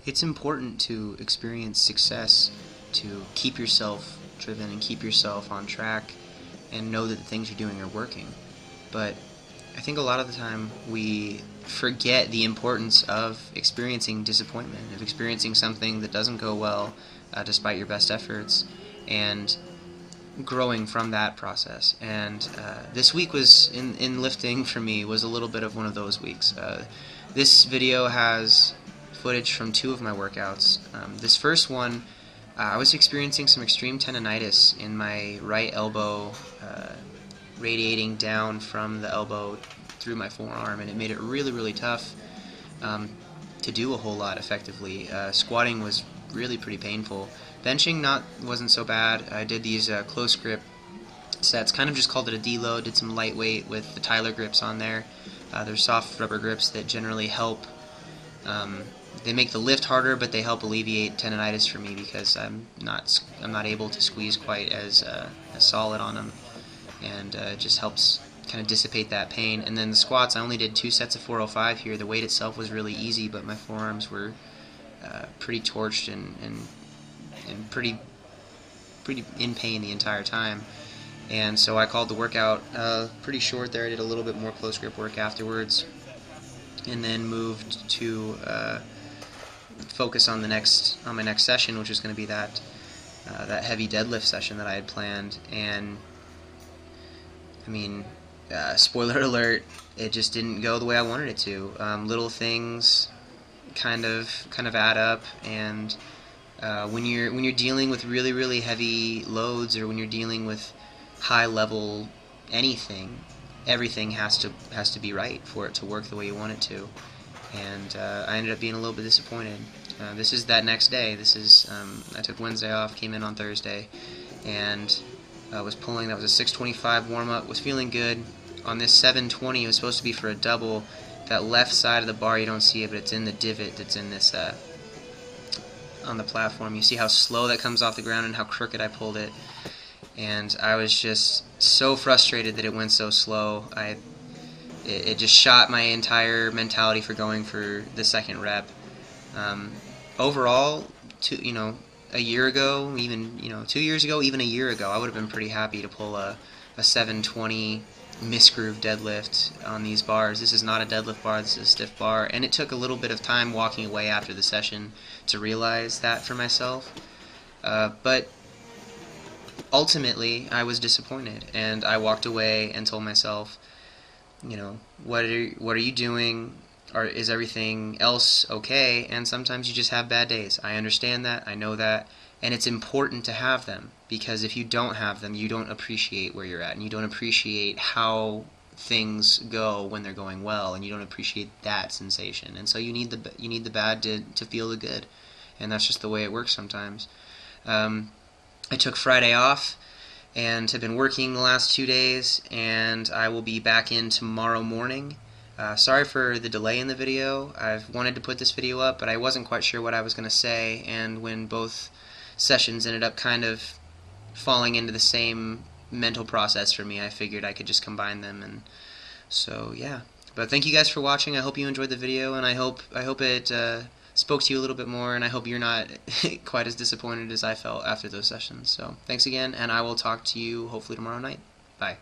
It's important to experience success to keep yourself driven and keep yourself on track and know that the things you're doing are working. But I think a lot of the time we forget the importance of experiencing disappointment, of experiencing something that doesn't go well despite your best efforts, and growing from that process. And this week was in lifting for me was a little bit of one of those weeks. This video has footage from 2 of my workouts. This first one, I was experiencing some extreme tendonitis in my right elbow, radiating down from the elbow through my forearm, and it made it really, really tough to do a whole lot effectively. Squatting was really pretty painful. Benching wasn't so bad. I did these close grip sets, kind of just called it a deload, did some lightweight with the Tyler grips on there. They're soft rubber grips that generally help. They make the lift harder, but they help alleviate tendonitis for me because I'm not able to squeeze quite as solid on them, and it just helps kind of dissipate that pain. And then the squats, I only did 2 sets of 405 here. The weight itself was really easy, but my forearms were pretty torched and pretty in pain the entire time. And so I called the workout pretty short there. I did a little bit more close grip work afterwards, and then moved to focus on my next session, which was going to be that heavy deadlift session that I had planned. And I mean, spoiler alert, it just didn't go the way I wanted it to. Little things kind of add up, and when you're dealing with really, really heavy loads, or when you're dealing with high level anything, everything has to be right for it to work the way you want it to. And I ended up being a little bit disappointed. This is that next day. I took Wednesday off, came in on Thursday, and was pulling. That was a 625 warm-up. Was feeling good. On this 720, it was supposed to be for a double. That left side of the bar, you don't see it, but it's in the divot that's in this on the platform. You see how slow that comes off the ground and how crooked I pulled it. And I was just so frustrated that it went so slow. It just shot my entire mentality for going for the second rep. Overall, a year ago, even 2 years ago, even a year ago, I would have been pretty happy to pull a 720 misgroove deadlift on these bars. This is not a deadlift bar, this is a stiff bar, and it took a little bit of time walking away after the session to realize that for myself. But ultimately, I was disappointed, and I walked away and told myself, what are you doing? Is everything else okay? And sometimes you just have bad days. I understand that, I know that, and it's important to have them, because if you don't have them, you don't appreciate where you're at, and you don't appreciate how things go when they're going well, and you don't appreciate that sensation. And so you need the bad to feel the good, and that's just the way it works sometimes. I took Friday off and have been working the last 2 days, and I will be back in tomorrow morning. Sorry for the delay in the video. I've wanted to put this video up, but I wasn't quite sure what I was going to say, and when both sessions ended up kind of falling into the same mental process for me, I figured I could just combine them. And so yeah, but thank you guys for watching. I hope you enjoyed the video, and I hope it spoke to you a little bit more, and I hope you're not quite as disappointed as I felt after those sessions. So thanks again, and I will talk to you hopefully tomorrow night. Bye.